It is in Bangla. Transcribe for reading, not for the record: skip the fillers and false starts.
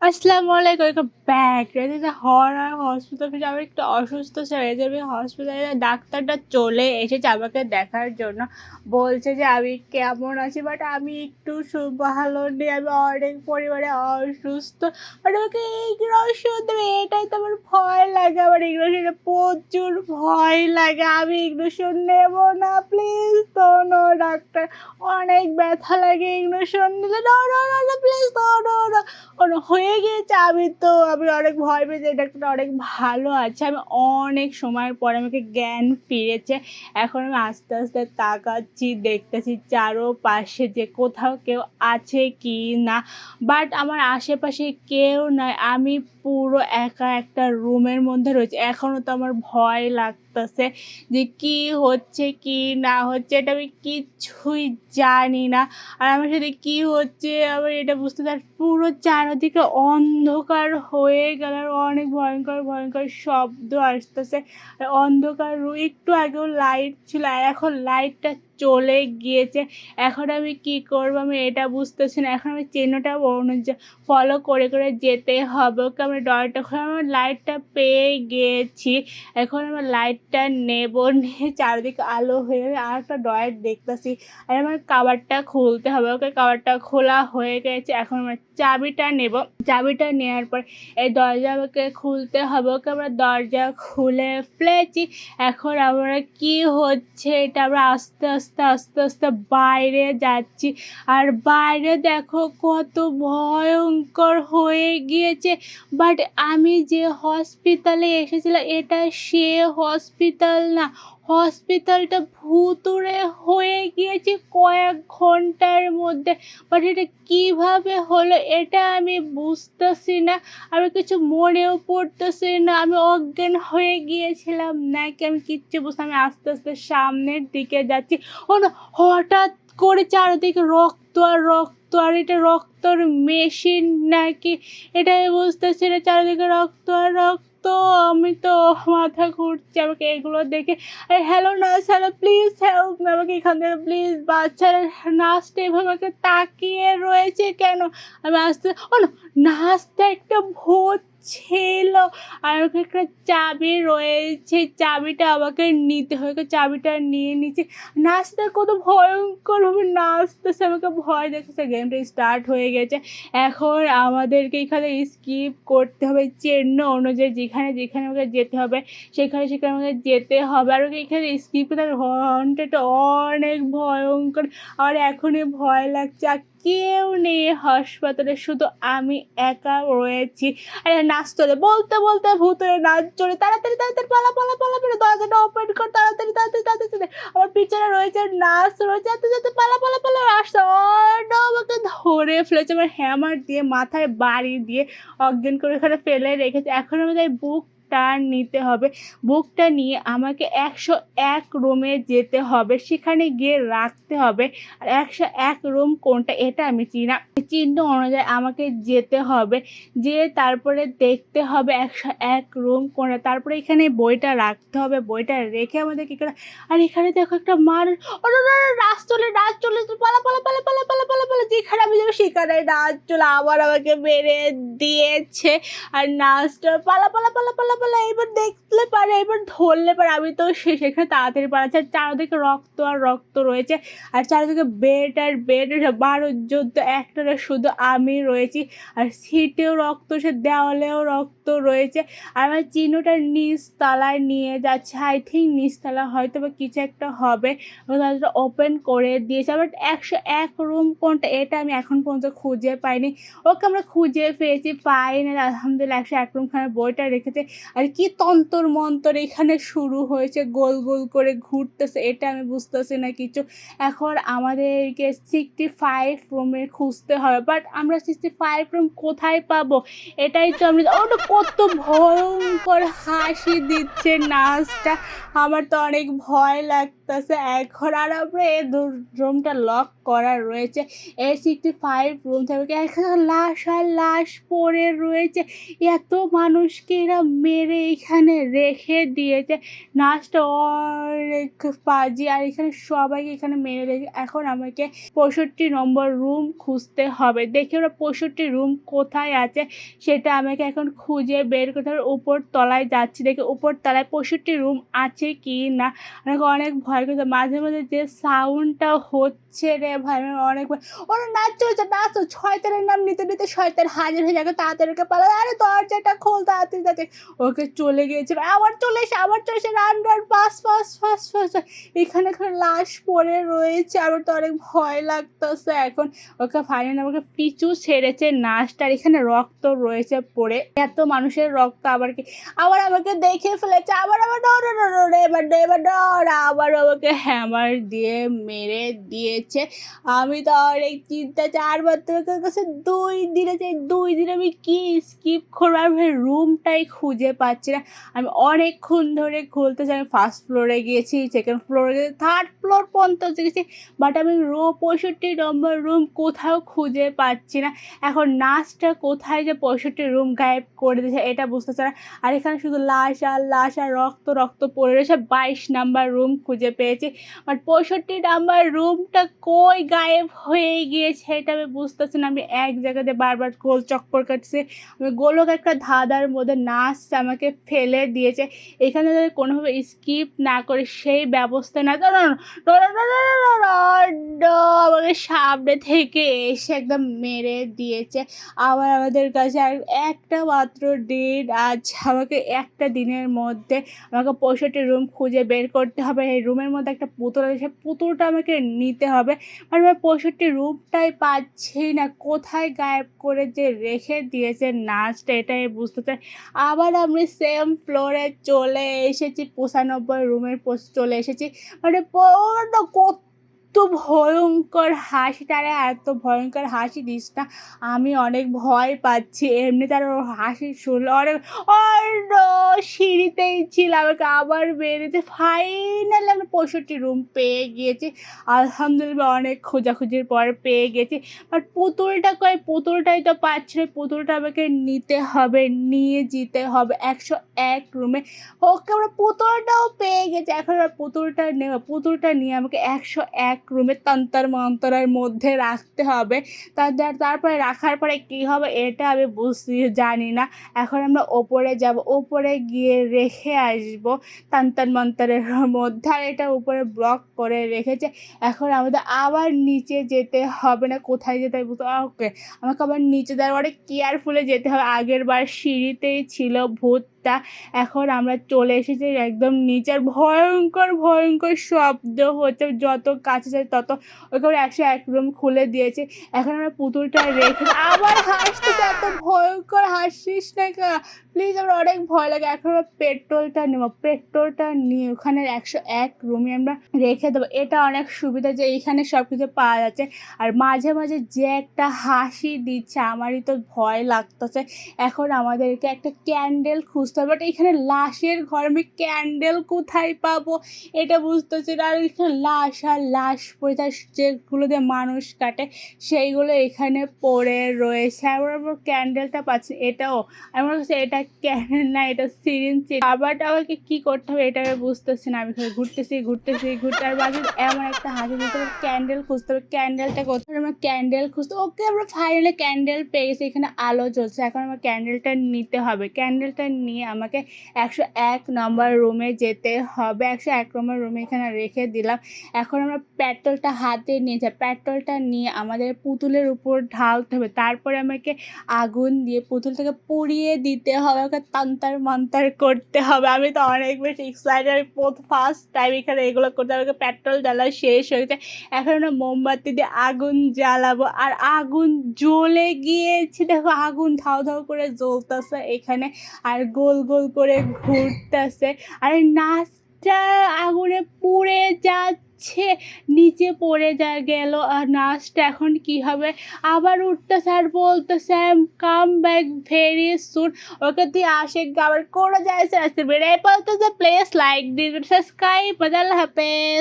আসসালামু আলাইকুম, ওয়েলকাম ব্যাক। হরর হসপিটাল আমি একটু অসুস্থ হয়ে যাবে হসপিটালে ডাক্তারটা চলে এসেছে আমাকে দেখার জন্য। বলছে যে আমি কেমন আছি, বাট আমি একটু ভালো নেই, আমি অনেক পরিমাণে অসুস্থ। বাট আমাকে ইগনোশন দেবে, এটাই তো আমার ভয় লাগে। আমার ইগনোশনে প্রচুর ভয় লাগে, আমি ইগনোশন নেব না, প্লিজ। তো নো ডাক্তার, অনেক ব্যথা লাগে ইগনোশন নিলে। No no no please, no no no. হয়ে গিয়েছে। আমি অনেক ভয় পেয়েছি, এটা একটা অনেক ভালো আছে। আমি অনেক সময়ের পরে আমাকে জ্ঞান ফিরেছে। এখন আমি আস্তে আস্তে তাকাচ্ছি, দেখতেছি চারোপাশে যে কোথাও কেউ আছে কি না। বাট আমার আশেপাশে কেউ নাই, আমি পুরো একা একটা রুমের মধ্যে রয়েছে। এখনও তো আমার ভয় লাগতেছে যে কি হচ্ছে কি না হচ্ছে, এটা আমি কিচ্ছুই জানি না। আর আমার সাথে কি হচ্ছে আবার এটা বুঝতে পার। পুরো চারদিকে অন্ধকার হয়ে গেল, আর অনেক ভয়ঙ্কর ভয়ঙ্কর শব্দ আসতেছে। আর অন্ধকার একটু আগেও লাইট ছিল, আর এখন লাইটটা চলে গিয়েছে। এখন আমি কি করবো আমি এটা বুঝতেছি না। এখন আমি চিহ্নটা ফলো করে করে যেতে হবে। ওকে আমার ডরটা খুলে আমার লাইটটা পেয়ে গিয়েছি। এখন আমার লাইটটা নেব, নিয়ে চারদিকে আলো হয়ে আর একটা ডয়ের দেখতেছি। আর আমার কাভারটা খুলতে হবে। ওকে কাভারটা খোলা হয়ে গেছে। এখন আমরা চাবিটা নেব। চাবিটা নেওয়ার পর এই দরজা আমাকে খুলতে হবে। ওকে আমরা দরজা খুলে ফেলেছি। এখন আমরা কি হচ্ছে এটা আমরা আস্তে আস্তে আস্তে আস্তে বাইরে যাচ্ছি। আর বাইরে দেখো কত ভয়ঙ্কর হয়ে গিয়েছে। বাট আমি যে হসপিটালে এসেছিলাম এটা সে হসপিটাল না, হসপিটালটা ভুতুড়ে হয়ে গিয়েছে কয়েক ঘন্টার মধ্যে। বাট এটা কীভাবে হলো এটা আমি বুঝতেছি না, আমি কিছু মনেও পড়তেছি না। আমি অজ্ঞান হয়ে গিয়েছিলাম নাকি আমি কিচ্ছু বুঝতে, আমি আস্তে আস্তে সামনের দিকে যাচ্ছি। ও না, হঠাৎ করে চারিদিকে রক্ত আর রক্ত, আর এটা রক্তর মেশিন নাকি এটা আমি বুঝতেছি না। চারিদিকে রক্ত আর রক্ত, আমি তো মাথা ঘুরছে আমাকে এগুলো দেখে। আর hello nurse, hello please help me, আমাকে এখান থেকে প্লিজ বাচ্চারা। নার্সটা এভাবে আমাকে তাকিয়ে রয়েছে কেন? আমি আসতে, ও না, নার্সটা একটা ভূত ছিল। আর আমাকে একটা চাবি রয়েছে, চাবিটা আমাকে নিতে হয়। চাবিটা নিয়ে নিচ্ছে। নাচটা কত ভয়ঙ্করভাবে নাচতেছে, আমাকে ভয় দেখতেছে। গেমটা স্টার্ট হয়ে গেছে। এখন আমাদেরকে এখানে স্কিপ করতে হবে চিহ্ন অনুযায়ী, যেখানে যেখানে আমাকে যেতে হবে সেখানে সেখানে আমাকে যেতে হবে। আর এখানে স্কিপ করতে ঘন্টাটা অনেক ভয়ঙ্কর। আর এখনই ভয় লাগছে, আর কেউ নেই হাসপাতালে, শুধু আমি একা রয়েছি। আরে নাচ চলে, বলতে বলতে ভূতের নাচ চলে। তাড়াতাড়ি তাড়াতাড়ি পালা পালা পালা পালা, দরজাটা ওপেন কর, তাড়াতাড়ি তাড়াতাড়ি তাড়াতাড়ি। আমার পিছনে রয়েছে নাচ রয়েছে, যেতে যেতে পালা পালা পালা আসছে। আমাকে ধরে ফেলেছে, আমার হ্যামার দিয়ে মাথায় বাড়ি দিয়ে অজ্ঞান করে ওখানে ফেলে রেখেছে। এখন আমাদের বুকটা নিতে হবে। বুকটা নিয়ে আমাকে 101 রুমে যেতে হবে, সেখানে গিয়ে রাখতে হবে। আর 101 রুম কোনটা এটা আমি চিহ্ন অনুযায়ী আমাকে যেতে হবে। যেয়ে তারপরে দেখতে হবে 101 রুম কোনটা। তারপরে এখানে বইটা রাখতে হবে, বইটা রেখে আমাদের কী করে। আর এখানে দেখো একটা মানুষ, ও না না না, নাচ চলে নাচ চলে, পালা পালা পালা পালা পালা পালা পালা, যেখানে আমি যাবো সেখানে নাচ চলে আবার আমাকে মেরে দিয়েছে। আর নাচটা পালা পালা পালা পালা পালা, এবার দেখলে পারে, এবার ধরলে পারে। আমি তো সেখানে তাড়াতাড়ি পালাচ্ছি। আর চারদিকে রক্ত আর রক্ত রয়েছে। আর চারিদিকে বেড আর বেড, 12 যোদ্ধ, একটারে শুধু আমি রয়েছি। আর সিটেও রক্ত, সে দেওয়ালেও রক্ত রয়েছে। আর আমার চিহ্নটা নিচতলায় নিয়ে যাচ্ছে। আই থিঙ্ক নিচতলা হয়তো বা কিছু একটা হবে। দরজাটা ওপেন করে দিয়েছে। আবার 101 রুম কোনটা এটা আমি এখন পর্যন্ত খুঁজে পাইনি। ওকে আমরা খুঁজে পেয়েছি, পাইনি। আলহামদুলিল্লাহ 101 রুমখানে বইটা রেখেছে। আর কি তন্তর মন্তর এখানে শুরু হয়েছে, গোল গোল করে ঘুরতেছে, এটা আমি বুঝতেছি না কিছু। এখন আমাদেরকে 65 রুমের খুঁজতে হবে। বাট আমরা 65 রুম কোথায় পাবো এটাই তো আমি, ওটা কত ভয়ঙ্কর হাসি দিচ্ছে নাচটা। আমার তো অনেক ভয় লাগছে। লাগতেছে এখন। আর আমরা এই রুমটা লক করা রয়েছে, A65 রুম থেকে এখানে লাশ আর লাশ পড়ে রয়েছে। এত মানুষকে এরা মেরে এখানে রেখে দিয়েছে, নাচটা অনেক বাজে। আর এখানে সবাইকে এখানে মেরে রেখে এখন আমাকে 65 নম্বর রুম খুঁজতে হবে। দেখি ওরা 65 রুম কোথায় আছে সেটা আমাকে এখন খুঁজে বের করতে হবে। উপর তলায় যাচ্ছি, দেখি উপর তলায় 65 রুম আছে কি না। আমাকে অনেক ভয় করছে, মাঝে মাঝে যে সাউন্ডটা হচ্ছে রে ভাই, আমার অনেক ভয়। ওরা নাচছে নাচো, শয়তানের নাম নিতে নিতে শয়তান হাজির হয়ে যাবে, তাড়াতাড়ি পালা, আরে দরজাটা খোল তাড়াতাড়ি তাড়াতাড়ি। ওকে চলে গিয়েছিল, আবার চলে এসে run run pass pass pass pass. এখানে লাশ পড়ে রয়েছে, আমার তো অনেক ভয় লাগতেছে এখন। ওকে ফাইনালি আমাকে পিছু ছেড়েছে নাচটার, এখানে রক্ত রয়েছে পড়ে, এত মানুষের রক্ত আবার কি আবার আমাকে দেখে ফেলেছে। আবার আবার আমাকে হ্যামার দিয়ে মেরে দিয়েছে। আমি তো অনেক চিন্তা, 4 বার কাছে 2 দিনে, 2 দিন আমি কি স্কিপ করবো, আমি রুমটাই খুঁজে পাচ্ছি না। আমি অনেকক্ষণ ধরে খুলতেছি, আমি ফার্স্ট ফ্লোরে গিয়েছি, সেকেন্ড ফ্লোরে গেছি, থার্ড ফ্লোর পর্যন্ত গেছি, বাট আমি 65 নম্বর রুম কোথাও খুঁজে পাচ্ছি না। এখন নাচটা কোথায় যে 65 রুম গায়েব করে দিয়েছে এটা বুঝতেছে না। আর এখানে শুধু লাশ আর লাশ আর রক্ত রক্ত পড়ে রয়েছে। 22 নাম্বার রুম খুঁজে পেয়েছি, বাট 65 নাম্বার রুমটা কই গায়েব হয়ে গিয়েছে এটা আমি বুঝতেছি না। আমি এক জায়গাতে বারবার গোল চক্কর কাটছি, আমি গোলক একটা ধাঁধার মধ্যে নাচ আমাকে ফেলে দিয়েছে। এখানে যদি কোনোভাবে স্কিপ না করে সেই ব্যবস্থা না, আমাকে সামনে থেকে এসে একদম মেরে দিয়েছে। আবার আমাদের কাছে আর একটা মাত্র দিন আজ, আমাকে একটা দিনের মধ্যে আমাকে 65 রুম খুঁজে বের করতে হবে। এই রুমের মধ্যে একটা পুতুল আছে, সেই পুতুলটা আমাকে নিতে হবে। আর আমি 65 রুমটাই পাচ্ছি না, কোথায় গায়েব করে যে রেখে দিয়েছে নাচটা এটাই বুঝতে চাই। আবার আমি সেম ফ্লোরে চলে এসেছি, 95 রুমের চলে এসেছি। মানে কত ভয়ঙ্কর হাসিটা, আরে এত ভয়ঙ্কর হাসি দিস না, আমি অনেক ভয় পাচ্ছি। এমনি তার হাসি শুনলে অনেক সিঁড়িতেই ছিল, আমাকে আবার বেরিয়েছে। ফাইনালি আমি 65 রুম পেয়ে গিয়েছি, আলহামদুলিল্লাহ অনেক খোঁজাখুঁজির পর পেয়ে গেছি। বাট পুতুলটা কই, পুতুলটাই তো পাচ্ছি না। পুতুলটা আমাকে নিতে হবে, নিয়ে যেতে হবে 101 রুমে। ওকে আমরা পুতুলটাও পেয়ে গেছি, এখন আর পুতুলটা নেব, পুতুলটা নিয়ে আমাকে 101 রুমে তন্তর মন্তরের মধ্যে রাখতে হবে। তারপরে রাখার পরে কী হবে এটা আমি জানি না। এখন আমরা ওপরে যাব, ওপরে গিয়ে রেখে আসবো তন্তর মন্তরের মধ্যে। আর এটা উপরে ব্লক করে রেখেছে, এখন আমাদের আবার নিচে যেতে হবে না, কোথায় যেতে হবে ওকে আমাকে আবার নিচে দেওয়ার অনেক কেয়ারফুলে যেতে হবে। আগের বার সিঁড়িতেই ছিল ভূতটা, এখন আমরা চলে এসেছি একদম নিচের। ভয়ঙ্কর ভয়ঙ্কর শব্দ হচ্ছে, যত কাছে যায় তত। ওকে 101 রুম খুলে দিয়েছে, এখন আমরা পুতুলটা রেখে আবার হাসতেছে। এত ভয়ঙ্কর হাসিস না প্লিজ, আমার অনেক ভয় লাগে। এখন আমরা পেট্রোলটা নেবো, পেট্রোলটা নিয়ে ওখানে 101 রুমে আমরা রেখে দেবো। এটা অনেক সুবিধা যে এইখানে সব কিছু পাওয়া যাচ্ছে। আর মাঝে মাঝে যে একটা হাসি দিচ্ছে, আমারই তো ভয় লাগতেছে। এখন আমাদেরকে একটা ক্যান্ডেল খুঁজতে হবে, বাট এখানে লাশের ঘর, আমি ক্যান্ডেল কোথায় পাবো এটা বুঝতেছি না। আর এখানে লাশ আর লাশ পড়ে, তার যেগুলো দিয়ে মানুষ কাটে সেইগুলো এখানে পড়ে রয়েছে। আবার ক্যান্ডেলটা পাচ্ছি, এটাও আমার কাছে এটা ক্যান্ডেল না, এটা সিরিঞ্জ। আবার আমাকে কী করতে হবে এটা আমি বুঝতেছি না। আমি ঘুরতেছি ঘুরতে, আর বাকি এমন একটা হাসি দিতে হবে, ক্যান্ডেল খুঁজতে হবে। ক্যান্ডেলটা কোথায়, আমরা ক্যান্ডেল খুঁজতে, ওকে আমরা ফাইনালি ক্যান্ডেল পেয়ে গেছি। এখানে আলো জ্বলছে, এখন আমার ক্যান্ডেলটা নিতে হবে। ক্যান্ডেলটা নিয়ে আমাকে 101 নম্বর রুমে যেতে হবে। 101 নম্বর রুমে এখানে রেখে দিলাম। এখন আমরা পেট্রোলটা হাতে নিয়ে যাই, পেট্রোলটা নিয়ে আমাদের পুতুলের উপর ঢালতে হবে, তারপরে আমাকে আগুন দিয়ে পুতুলটাকে পুড়িয়ে দিতে হবে, ওকে তন্তর মন্তর করতে হবে। আমি তো অনেক বেশি এক্সাইটেড, ফার্স্ট টাইম এখানে এগুলো করতে হবে। পেট্রোল জ্বালা শেষ হয়েছে, এখন আমরা মোমবাতি দিয়ে আগুন জ্বালাবো। আর আগুন জ্বলে গিয়েছে, দেখো আগুন ধাও ধাও করে জ্বলতেছে এখানে, আর গোল গোল করে ঘুরতেছে। আর নাচটা আগুনে পুড়ে যাচ্ছে, নিচে পড়ে গেল। আর নাচটা এখন কি হবে, আবার উঠতেছে আর বলতেছে I am come back very soon. Okay তুই আসে আবার করে যাইছে আসতে বেড়ে বলতেছে প্লেস লাইক দিস সাবস্ক্রাইব। আল্লাহ হাফেজ।